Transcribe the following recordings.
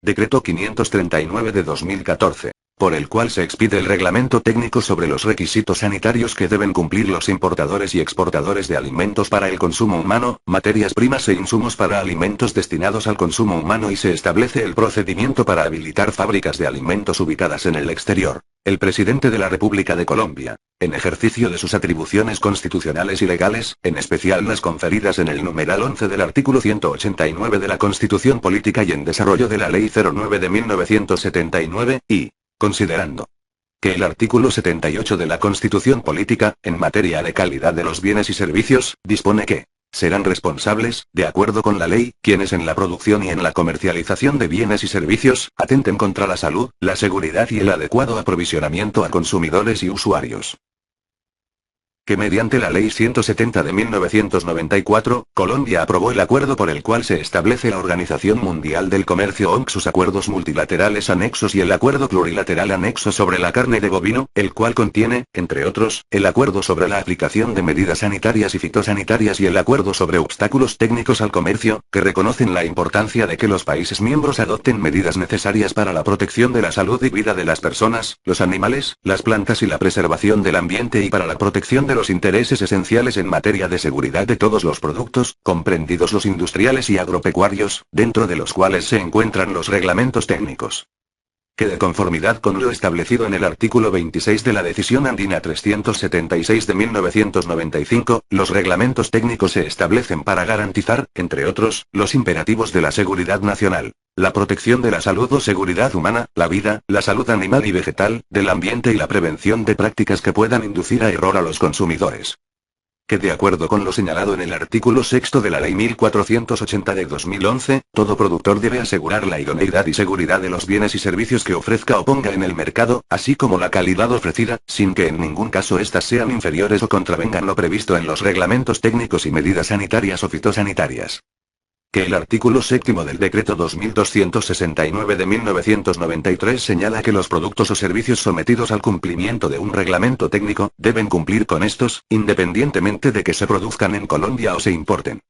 Decreto 539 de 2014, por el cual se expide el reglamento técnico sobre los requisitos sanitarios que deben cumplir los importadores y exportadores de alimentos para el consumo humano, materias primas e insumos para alimentos destinados al consumo humano, y se establece el procedimiento para habilitar fábricas de alimentos ubicadas en el exterior. El presidente de la República de Colombia, en ejercicio de sus atribuciones constitucionales y legales, en especial las conferidas en el numeral 11 del artículo 189 de la Constitución Política y en desarrollo de la Ley 09 de 1979, y, considerando que el artículo 78 de la Constitución Política, en materia de calidad de los bienes y servicios, dispone que serán responsables, de acuerdo con la ley, quienes en la producción y en la comercialización de bienes y servicios, atenten contra la salud, la seguridad y el adecuado aprovisionamiento a consumidores y usuarios. Que mediante la Ley 170 de 1994, Colombia aprobó el acuerdo por el cual se establece la Organización Mundial del Comercio OMC, sus acuerdos multilaterales anexos y el acuerdo plurilateral anexo sobre la carne de bovino, el cual contiene, entre otros, el acuerdo sobre la aplicación de medidas sanitarias y fitosanitarias y el acuerdo sobre obstáculos técnicos al comercio, que reconocen la importancia de que los países miembros adopten medidas necesarias para la protección de la salud y vida de las personas, los animales, las plantas y la preservación del ambiente, y para la protección de los intereses esenciales en materia de seguridad de todos los productos, comprendidos los industriales y agropecuarios, dentro de los cuales se encuentran los reglamentos técnicos. Que de conformidad con lo establecido en el artículo 26 de la Decisión Andina 376 de 1995, los reglamentos técnicos se establecen para garantizar, entre otros, los imperativos de la seguridad nacional, la protección de la salud o seguridad humana, la vida, la salud animal y vegetal, del ambiente y la prevención de prácticas que puedan inducir a error a los consumidores. Que de acuerdo con lo señalado en el artículo 6 de la Ley 1480 de 2011, todo productor debe asegurar la idoneidad y seguridad de los bienes y servicios que ofrezca o ponga en el mercado, así como la calidad ofrecida, sin que en ningún caso éstas sean inferiores o contravengan lo previsto en los reglamentos técnicos y medidas sanitarias o fitosanitarias. Que el artículo 7 del Decreto 2269 de 1993 señala que los productos o servicios sometidos al cumplimiento de un reglamento técnico, deben cumplir con estos, independientemente de que se produzcan en Colombia o se importen.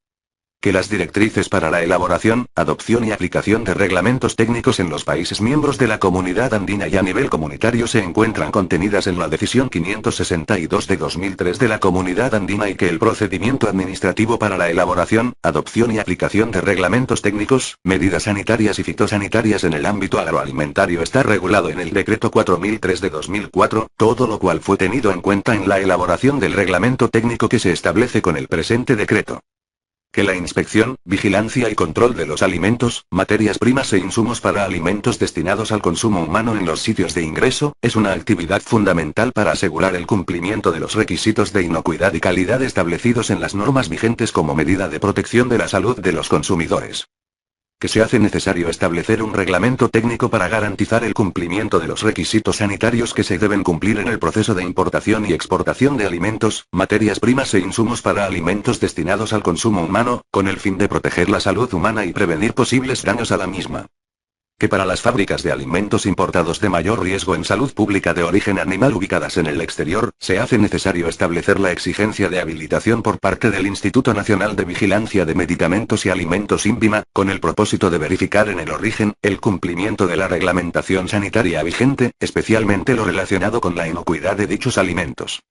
Que las directrices para la elaboración, adopción y aplicación de reglamentos técnicos en los países miembros de la Comunidad Andina y a nivel comunitario se encuentran contenidas en la Decisión 562 de 2003 de la Comunidad Andina, y que el procedimiento administrativo para la elaboración, adopción y aplicación de reglamentos técnicos, medidas sanitarias y fitosanitarias en el ámbito agroalimentario está regulado en el Decreto 4003 de 2004, todo lo cual fue tenido en cuenta en la elaboración del reglamento técnico que se establece con el presente decreto. Que la inspección, vigilancia y control de los alimentos, materias primas e insumos para alimentos destinados al consumo humano en los sitios de ingreso, es una actividad fundamental para asegurar el cumplimiento de los requisitos de inocuidad y calidad establecidos en las normas vigentes como medida de protección de la salud de los consumidores. Que se hace necesario establecer un reglamento técnico para garantizar el cumplimiento de los requisitos sanitarios que se deben cumplir en el proceso de importación y exportación de alimentos, materias primas e insumos para alimentos destinados al consumo humano, con el fin de proteger la salud humana y prevenir posibles daños a la misma. Que para las fábricas de alimentos importados de mayor riesgo en salud pública de origen animal ubicadas en el exterior, se hace necesario establecer la exigencia de habilitación por parte del Instituto Nacional de Vigilancia de Medicamentos y Alimentos INVIMA, con el propósito de verificar en el origen, el cumplimiento de la reglamentación sanitaria vigente, especialmente lo relacionado con la inocuidad de dichos alimentos.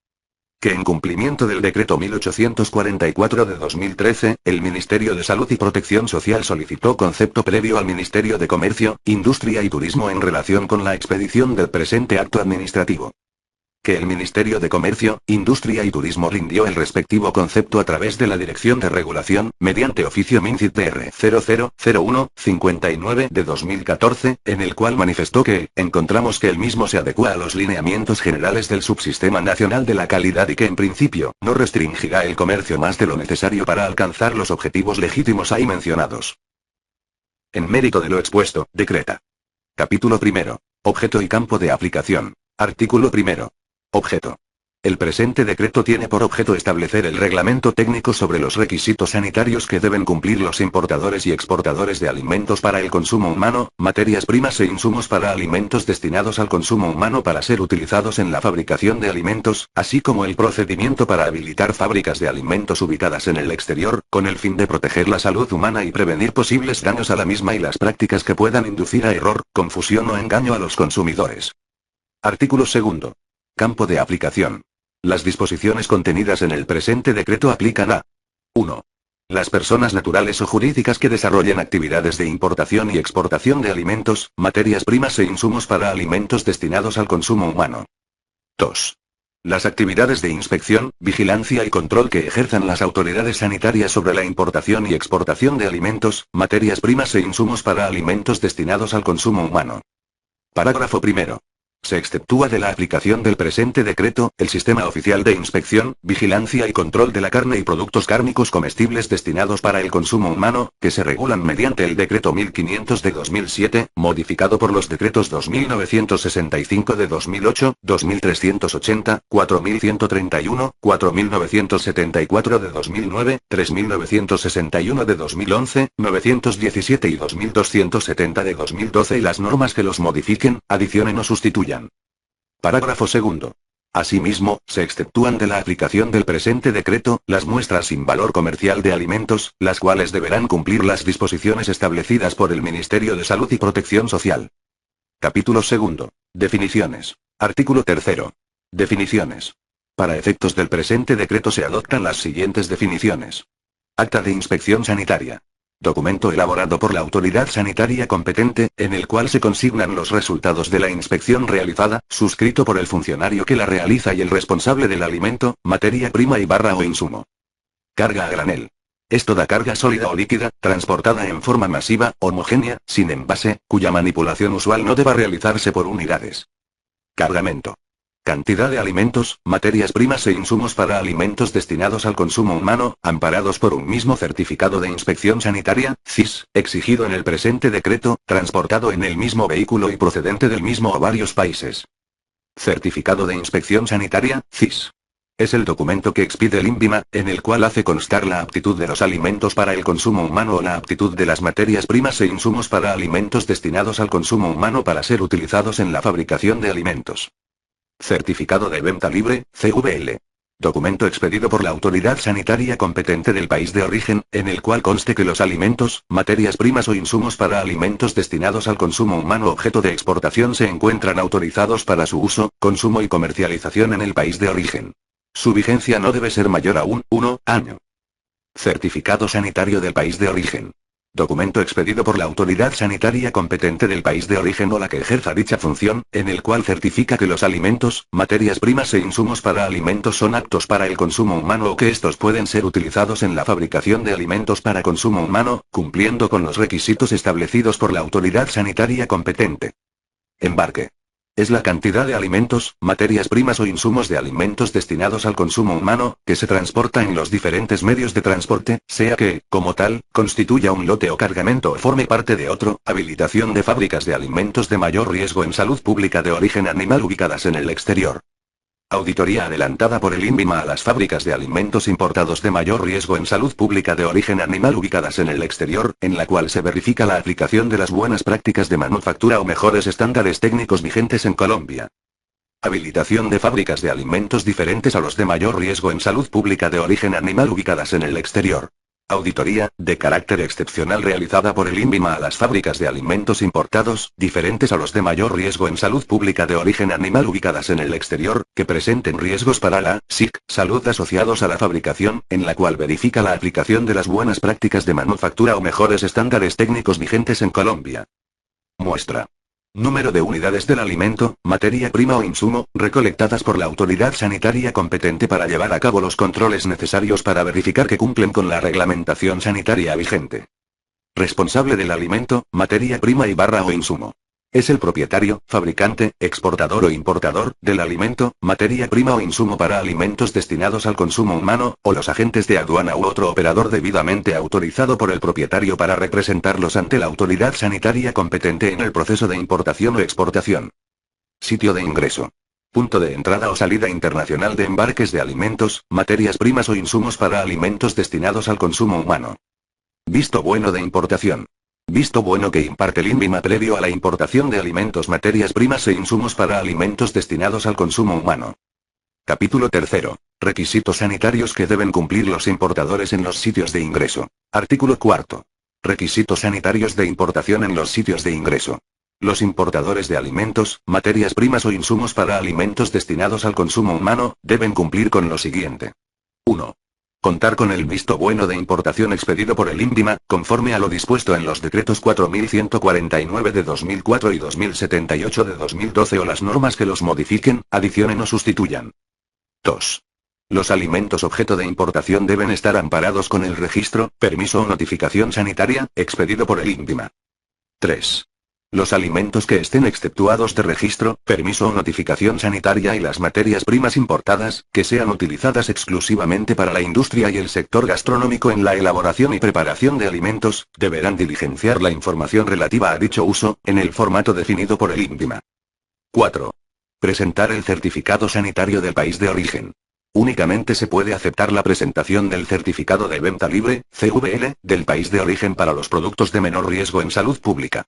Que en cumplimiento del Decreto 1844 de 2013, el Ministerio de Salud y Protección Social solicitó concepto previo al Ministerio de Comercio, Industria y Turismo en relación con la expedición del presente acto administrativo. Que el Ministerio de Comercio, Industria y Turismo rindió el respectivo concepto a través de la Dirección de Regulación, mediante oficio MINCIT DR 0001-59 de 2014, en el cual manifestó que, encontramos que el mismo se adecua a los lineamientos generales del Subsistema Nacional de la Calidad y que en principio, no restringirá el comercio más de lo necesario para alcanzar los objetivos legítimos ahí mencionados. En mérito de lo expuesto, decreta. Capítulo primero. Objeto y campo de aplicación. Artículo primero. Objeto. El presente decreto tiene por objeto establecer el reglamento técnico sobre los requisitos sanitarios que deben cumplir los importadores y exportadores de alimentos para el consumo humano, materias primas e insumos para alimentos destinados al consumo humano para ser utilizados en la fabricación de alimentos, así como el procedimiento para habilitar fábricas de alimentos ubicadas en el exterior, con el fin de proteger la salud humana y prevenir posibles daños a la misma y las prácticas que puedan inducir a error, confusión o engaño a los consumidores. Artículo 2. Campo de aplicación. Las disposiciones contenidas en el presente decreto aplican a 1. Las personas naturales o jurídicas que desarrollen actividades de importación y exportación de alimentos, materias primas e insumos para alimentos destinados al consumo humano. 2. Las actividades de inspección, vigilancia y control que ejerzan las autoridades sanitarias sobre la importación y exportación de alimentos, materias primas e insumos para alimentos destinados al consumo humano. Parágrafo 1. Se exceptúa de la aplicación del presente decreto, el sistema oficial de inspección, vigilancia y control de la carne y productos cárnicos comestibles destinados para el consumo humano, que se regulan mediante el decreto 1500 de 2007, modificado por los decretos 2965 de 2008, 2380, 4131, 4974 de 2009, 3961 de 2011, 917 y 2270 de 2012 y las normas que los modifiquen, adicionen o sustituyan. Parágrafo 2. Asimismo, se exceptúan de la aplicación del presente decreto, las muestras sin valor comercial de alimentos, las cuales deberán cumplir las disposiciones establecidas por el Ministerio de Salud y Protección Social. Capítulo 2. Definiciones. Artículo 3. Definiciones. Para efectos del presente decreto se adoptan las siguientes definiciones. Acta de inspección sanitaria. Documento elaborado por la autoridad sanitaria competente, en el cual se consignan los resultados de la inspección realizada, suscrito por el funcionario que la realiza y el responsable del alimento, materia prima y barra o insumo. Carga a granel. Es toda carga sólida o líquida, transportada en forma masiva, homogénea, sin envase, cuya manipulación usual no deba realizarse por unidades. Cargamento. Cantidad de alimentos, materias primas e insumos para alimentos destinados al consumo humano, amparados por un mismo certificado de inspección sanitaria, CIS, exigido en el presente decreto, transportado en el mismo vehículo y procedente del mismo o varios países. Certificado de inspección sanitaria, CIS. Es el documento que expide el INVIMA, en el cual hace constar la aptitud de los alimentos para el consumo humano o la aptitud de las materias primas e insumos para alimentos destinados al consumo humano para ser utilizados en la fabricación de alimentos. Certificado de venta libre, CVL. Documento expedido por la autoridad sanitaria competente del país de origen, en el cual conste que los alimentos, materias primas o insumos para alimentos destinados al consumo humano objeto de exportación se encuentran autorizados para su uso, consumo y comercialización en el país de origen. Su vigencia no debe ser mayor a 1 año. Certificado sanitario del país de origen. Documento expedido por la autoridad sanitaria competente del país de origen o la que ejerza dicha función, en el cual certifica que los alimentos, materias primas e insumos para alimentos son aptos para el consumo humano o que estos pueden ser utilizados en la fabricación de alimentos para consumo humano, cumpliendo con los requisitos establecidos por la autoridad sanitaria competente. Embarque. Es la cantidad de alimentos, materias primas o insumos de alimentos destinados al consumo humano, que se transporta en los diferentes medios de transporte, sea que, como tal, constituya un lote o cargamento o forme parte de otro, habilitación de fábricas de alimentos de mayor riesgo en salud pública de origen animal ubicadas en el exterior. Auditoría adelantada por el INVIMA a las fábricas de alimentos importados de mayor riesgo en salud pública de origen animal ubicadas en el exterior, en la cual se verifica la aplicación de las buenas prácticas de manufactura o mejores estándares técnicos vigentes en Colombia. Habilitación de fábricas de alimentos diferentes a los de mayor riesgo en salud pública de origen animal ubicadas en el exterior. Auditoría, de carácter excepcional realizada por el INVIMA a las fábricas de alimentos importados, diferentes a los de mayor riesgo en salud pública de origen animal ubicadas en el exterior, que presenten riesgos para la salud asociados a la fabricación, en la cual verifica la aplicación de las buenas prácticas de manufactura o mejores estándares técnicos vigentes en Colombia. Muestra. Número de unidades del alimento, materia prima o insumo, recolectadas por la autoridad sanitaria competente para llevar a cabo los controles necesarios para verificar que cumplen con la reglamentación sanitaria vigente. Responsable del alimento, materia prima y barra o insumo. Es el propietario, fabricante, exportador o importador, del alimento, materia prima o insumo para alimentos destinados al consumo humano, o los agentes de aduana u otro operador debidamente autorizado por el propietario para representarlos ante la autoridad sanitaria competente en el proceso de importación o exportación. Sitio de ingreso. Punto de entrada o salida internacional de embarques de alimentos, materias primas o insumos para alimentos destinados al consumo humano. Visto bueno de importación. Visto bueno que imparte el INVIMA previo a la importación de alimentos, materias primas e insumos para alimentos destinados al consumo humano. Capítulo 3. Requisitos sanitarios que deben cumplir los importadores en los sitios de ingreso. Artículo 4. Requisitos sanitarios de importación en los sitios de ingreso. Los importadores de alimentos, materias primas o insumos para alimentos destinados al consumo humano, deben cumplir con lo siguiente. 1. Contar con el visto bueno de importación expedido por el INVIMA, conforme a lo dispuesto en los decretos 4149 de 2004 y 2078 de 2012 o las normas que los modifiquen, adicionen o sustituyan. 2. Los alimentos objeto de importación deben estar amparados con el registro, permiso o notificación sanitaria, expedido por el INVIMA. 3. Los alimentos que estén exceptuados de registro, permiso o notificación sanitaria y las materias primas importadas, que sean utilizadas exclusivamente para la industria y el sector gastronómico en la elaboración y preparación de alimentos, deberán diligenciar la información relativa a dicho uso, en el formato definido por el INVIMA. 4. Presentar el certificado sanitario del país de origen. Únicamente se puede aceptar la presentación del certificado de venta libre, CVL, del país de origen para los productos de menor riesgo en salud pública.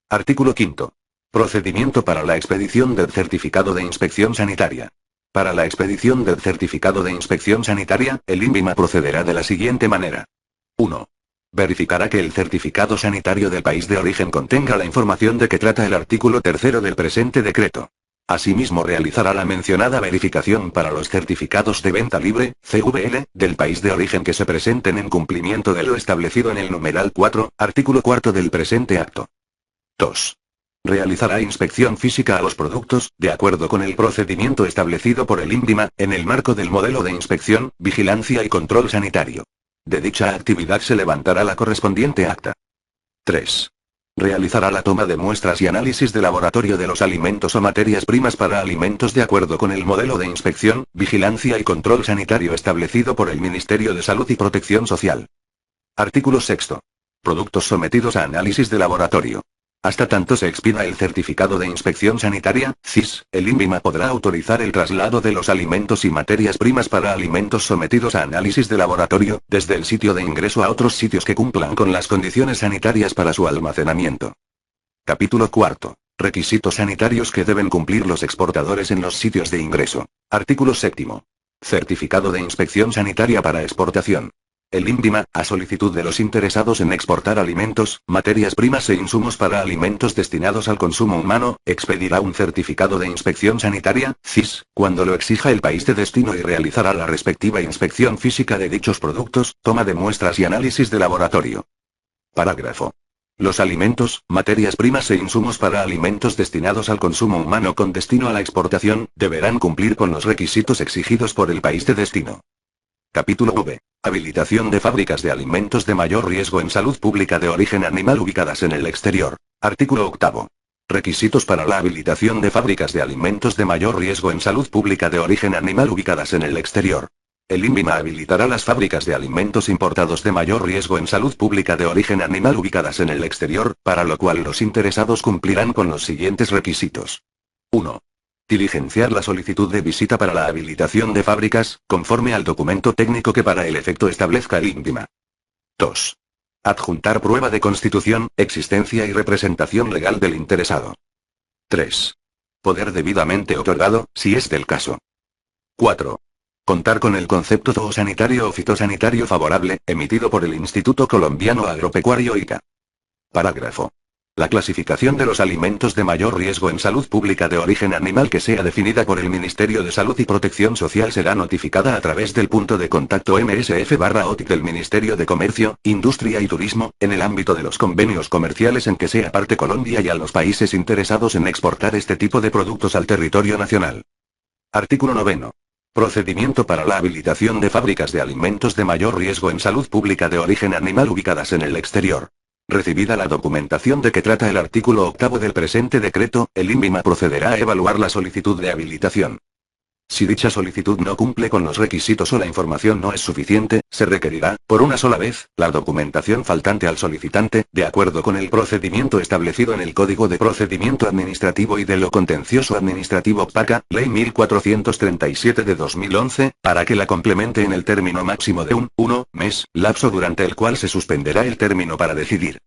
Artículo 5. Procedimiento para la expedición del certificado de inspección sanitaria. Para la expedición del certificado de inspección sanitaria, el INVIMA procederá de la siguiente manera. 1. Verificará que el certificado sanitario del país de origen contenga la información de que trata el artículo 3 del presente decreto. Asimismo realizará la mencionada verificación para los certificados de venta libre, CVL, del país de origen que se presenten en cumplimiento de lo establecido en el numeral 4, artículo 4 del presente acto. 2. Realizará inspección física a los productos, de acuerdo con el procedimiento establecido por el INVIMA, en el marco del modelo de inspección, vigilancia y control sanitario. De dicha actividad se levantará la correspondiente acta. 3. Realizará la toma de muestras y análisis de laboratorio de los alimentos o materias primas para alimentos de acuerdo con el modelo de inspección, vigilancia y control sanitario establecido por el Ministerio de Salud y Protección Social. Artículo 6. Productos sometidos a análisis de laboratorio. Hasta tanto se expida el certificado de inspección sanitaria, CIS, el INVIMA podrá autorizar el traslado de los alimentos y materias primas para alimentos sometidos a análisis de laboratorio, desde el sitio de ingreso a otros sitios que cumplan con las condiciones sanitarias para su almacenamiento. Capítulo 4. Requisitos sanitarios que deben cumplir los exportadores en los sitios de ingreso. Artículo 7. Certificado de inspección sanitaria para exportación. El INVIMA, a solicitud de los interesados en exportar alimentos, materias primas e insumos para alimentos destinados al consumo humano, expedirá un certificado de inspección sanitaria, CIS, cuando lo exija el país de destino y realizará la respectiva inspección física de dichos productos, toma de muestras y análisis de laboratorio. Parágrafo. Los alimentos, materias primas e insumos para alimentos destinados al consumo humano con destino a la exportación, deberán cumplir con los requisitos exigidos por el país de destino. Capítulo V. Habilitación de fábricas de alimentos de mayor riesgo en salud pública de origen animal ubicadas en el exterior. Artículo 8. Requisitos para la habilitación de fábricas de alimentos de mayor riesgo en salud pública de origen animal ubicadas en el exterior. El INVIMA habilitará las fábricas de alimentos importados de mayor riesgo en salud pública de origen animal ubicadas en el exterior, para lo cual los interesados cumplirán con los siguientes requisitos. 1. Diligenciar la solicitud de visita para la habilitación de fábricas, conforme al documento técnico que para el efecto establezca el INVIMA. 2. Adjuntar prueba de constitución, existencia y representación legal del interesado. 3. Poder debidamente otorgado, si es del caso. 4. Contar con el concepto zoosanitario o fitosanitario favorable, emitido por el Instituto Colombiano Agropecuario ICA. Parágrafo. La clasificación de los alimentos de mayor riesgo en salud pública de origen animal que sea definida por el Ministerio de Salud y Protección Social será notificada a través del punto de contacto MSF/OTIC del Ministerio de Comercio, Industria y Turismo, en el ámbito de los convenios comerciales en que sea parte Colombia y a los países interesados en exportar este tipo de productos al territorio nacional. Artículo 9. Procedimiento para la habilitación de fábricas de alimentos de mayor riesgo en salud pública de origen animal ubicadas en el exterior. Recibida la documentación de que trata el artículo 8 del presente decreto, el INVIMA procederá a evaluar la solicitud de habilitación. Si dicha solicitud no cumple con los requisitos o la información no es suficiente, se requerirá, por una sola vez, la documentación faltante al solicitante, de acuerdo con el procedimiento establecido en el Código de Procedimiento Administrativo y de lo Contencioso Administrativo PACA, Ley 1437 de 2011, para que la complemente en el término máximo de un mes, lapso durante el cual se suspenderá el término para decidir.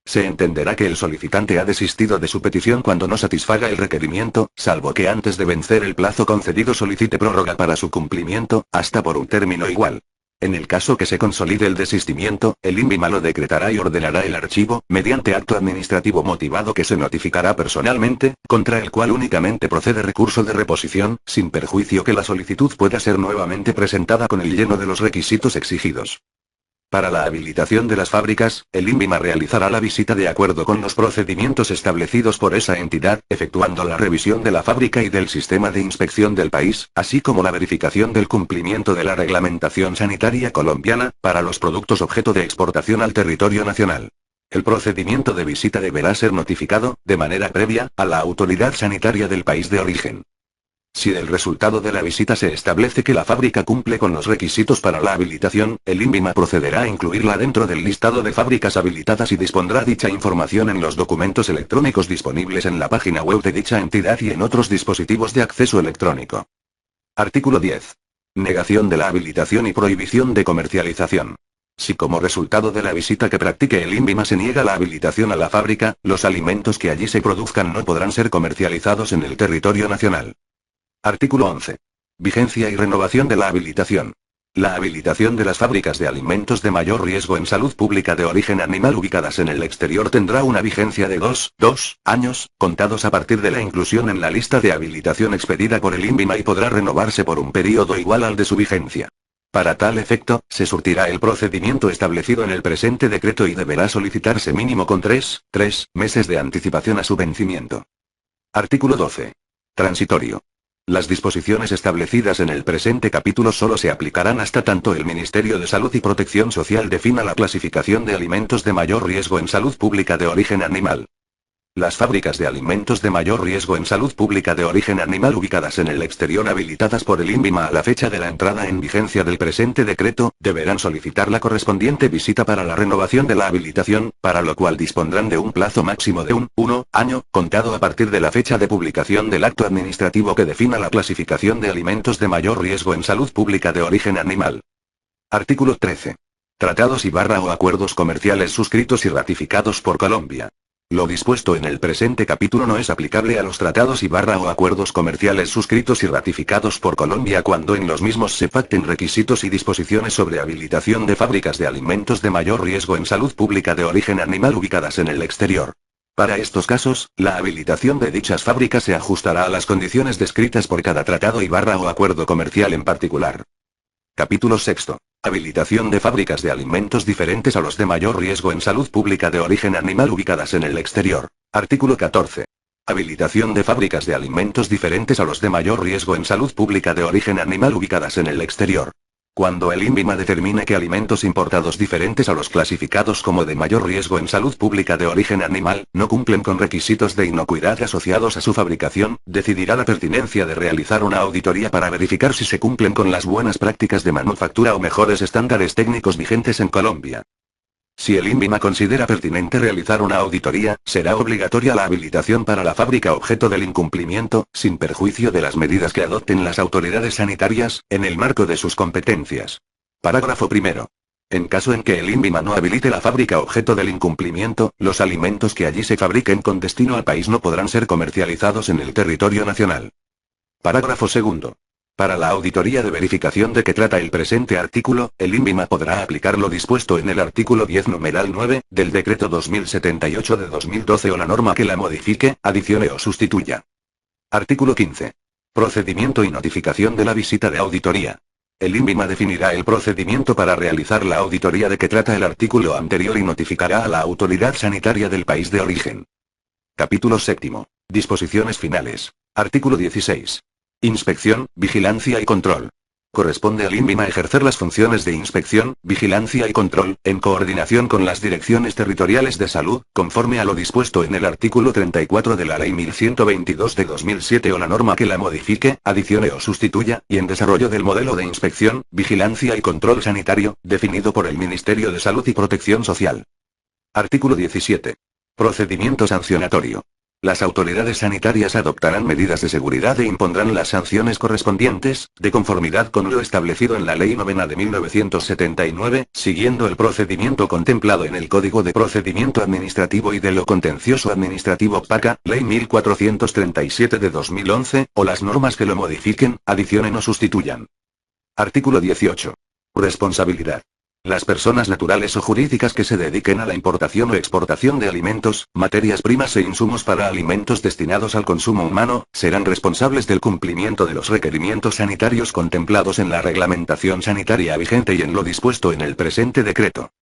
Se entenderá que el solicitante ha desistido de su petición cuando no satisfaga el requerimiento, salvo que antes de vencer el plazo concedido solicite prórroga para su cumplimiento, hasta por un término igual. En el caso que se consolide el desistimiento, el INVIMA lo decretará y ordenará el archivo, mediante acto administrativo motivado que se notificará personalmente, contra el cual únicamente procede recurso de reposición, sin perjuicio que la solicitud pueda ser nuevamente presentada con el lleno de los requisitos exigidos. Para la habilitación de las fábricas, el INVIMA realizará la visita de acuerdo con los procedimientos establecidos por esa entidad, efectuando la revisión de la fábrica y del sistema de inspección del país, así como la verificación del cumplimiento de la reglamentación sanitaria colombiana, para los productos objeto de exportación al territorio nacional. El procedimiento de visita deberá ser notificado, de manera previa, a la autoridad sanitaria del país de origen. Si del resultado de la visita se establece que la fábrica cumple con los requisitos para la habilitación, el INVIMA procederá a incluirla dentro del listado de fábricas habilitadas y dispondrá dicha información en los documentos electrónicos disponibles en la página web de dicha entidad y en otros dispositivos de acceso electrónico. Artículo 10. Negación de la habilitación y prohibición de comercialización. Si como resultado de la visita que practique el INVIMA se niega la habilitación a la fábrica, los alimentos que allí se produzcan no podrán ser comercializados en el territorio nacional. Artículo 11. Vigencia y renovación de la habilitación. La habilitación de las fábricas de alimentos de mayor riesgo en salud pública de origen animal ubicadas en el exterior tendrá una vigencia de 2 años, contados a partir de la inclusión en la lista de habilitación expedida por el INVIMA y podrá renovarse por un periodo igual al de su vigencia. Para tal efecto, se surtirá el procedimiento establecido en el presente decreto y deberá solicitarse mínimo con 3 meses de anticipación a su vencimiento. Artículo 12. Transitorio. Las disposiciones establecidas en el presente capítulo solo se aplicarán hasta tanto el Ministerio de Salud y Protección Social defina la clasificación de alimentos de mayor riesgo en salud pública de origen animal. Las fábricas de alimentos de mayor riesgo en salud pública de origen animal ubicadas en el exterior habilitadas por el INVIMA a la fecha de la entrada en vigencia del presente decreto, deberán solicitar la correspondiente visita para la renovación de la habilitación, para lo cual dispondrán de un plazo máximo de un año, contado a partir de la fecha de publicación del acto administrativo que defina la clasificación de alimentos de mayor riesgo en salud pública de origen animal. Artículo 13. Tratados o acuerdos comerciales suscritos y ratificados por Colombia. Lo dispuesto en el presente capítulo no es aplicable a los tratados o acuerdos comerciales suscritos y ratificados por Colombia cuando en los mismos se pacten requisitos y disposiciones sobre habilitación de fábricas de alimentos de mayor riesgo en salud pública de origen animal ubicadas en el exterior. Para estos casos, la habilitación de dichas fábricas se ajustará a las condiciones descritas por cada tratado o acuerdo comercial en particular. Capítulo 6. Habilitación de fábricas de alimentos diferentes a los de mayor riesgo en salud pública de origen animal ubicadas en el exterior. Artículo 14. Habilitación de fábricas de alimentos diferentes a los de mayor riesgo en salud pública de origen animal ubicadas en el exterior. Cuando el INVIMA determine que alimentos importados diferentes a los clasificados como de mayor riesgo en salud pública de origen animal, no cumplen con requisitos de inocuidad asociados a su fabricación, decidirá la pertinencia de realizar una auditoría para verificar si se cumplen con las buenas prácticas de manufactura o mejores estándares técnicos vigentes en Colombia. Si el INVIMA considera pertinente realizar una auditoría, será obligatoria la habilitación para la fábrica objeto del incumplimiento, sin perjuicio de las medidas que adopten las autoridades sanitarias, en el marco de sus competencias. Parágrafo primero. En caso en que el INVIMA no habilite la fábrica objeto del incumplimiento, los alimentos que allí se fabriquen con destino al país no podrán ser comercializados en el territorio nacional. Parágrafo segundo. Para la auditoría de verificación de que trata el presente artículo, el INVIMA podrá aplicar lo dispuesto en el artículo 10 numeral 9, del decreto 2078 de 2012 o la norma que la modifique, adicione o sustituya. Artículo 15. Procedimiento y notificación de la visita de auditoría. El INVIMA definirá el procedimiento para realizar la auditoría de que trata el artículo anterior y notificará a la autoridad sanitaria del país de origen. Capítulo 7. Disposiciones finales. Artículo 16. Inspección, vigilancia y control. Corresponde al INVIMA ejercer las funciones de inspección, vigilancia y control, en coordinación con las direcciones territoriales de salud, conforme a lo dispuesto en el artículo 34 de la Ley 1122 de 2007 o la norma que la modifique, adicione o sustituya, y en desarrollo del modelo de inspección, vigilancia y control sanitario, definido por el Ministerio de Salud y Protección Social. Artículo 17. Procedimiento sancionatorio. Las autoridades sanitarias adoptarán medidas de seguridad e impondrán las sanciones correspondientes, de conformidad con lo establecido en la Ley 9 de 1979, siguiendo el procedimiento contemplado en el Código de Procedimiento Administrativo y de lo Contencioso Administrativo PACA, Ley 1437 de 2011, o las normas que lo modifiquen, adicionen o sustituyan. Artículo 18. Responsabilidad. Las personas naturales o jurídicas que se dediquen a la importación o exportación de alimentos, materias primas e insumos para alimentos destinados al consumo humano, serán responsables del cumplimiento de los requerimientos sanitarios contemplados en la reglamentación sanitaria vigente y en lo dispuesto en el presente decreto.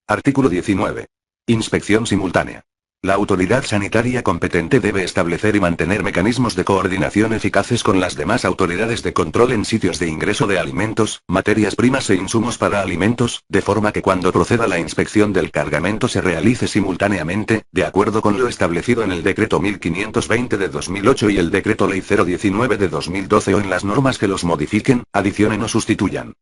Artículo 19. Inspección simultánea. La autoridad sanitaria competente debe establecer y mantener mecanismos de coordinación eficaces con las demás autoridades de control en sitios de ingreso de alimentos, materias primas e insumos para alimentos, de forma que cuando proceda la inspección del cargamento se realice simultáneamente, de acuerdo con lo establecido en el Decreto 1520 de 2008 y el Decreto Ley 019 de 2012 o en las normas que los modifiquen, adicionen o sustituyan.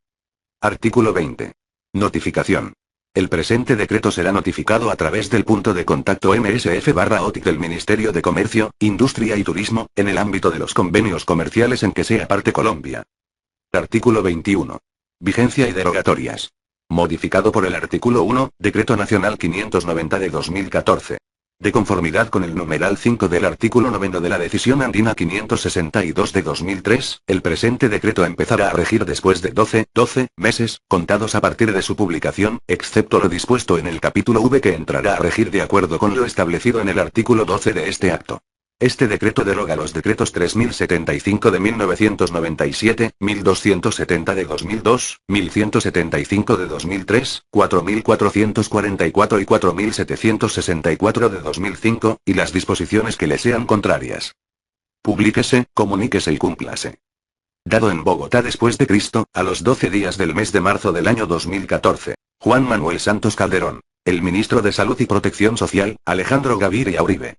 Artículo 20. Notificación. El presente decreto será notificado a través del punto de contacto MSF/OTIC del Ministerio de Comercio, Industria y Turismo, en el ámbito de los convenios comerciales en que sea parte Colombia. Artículo 21. Vigencia y derogatorias. Modificado por el artículo 1, Decreto Nacional 590 de 2014. De conformidad con el numeral 5 del artículo 9 de la Decisión Andina 562 de 2003, el presente decreto empezará a regir después de 12 meses, contados a partir de su publicación, excepto lo dispuesto en el capítulo V que entrará a regir de acuerdo con lo establecido en el artículo 12 de este acto. Este decreto deroga los decretos 3075 de 1997, 1270 de 2002, 1175 de 2003, 4444 y 4764 de 2005, y las disposiciones que le sean contrarias. Publíquese, comuníquese y cúmplase. Dado en Bogotá después de Cristo, a los 12 días del mes de marzo del año 2014. Juan Manuel Santos Calderón. El ministro de Salud y Protección Social, Alejandro Gaviria Uribe.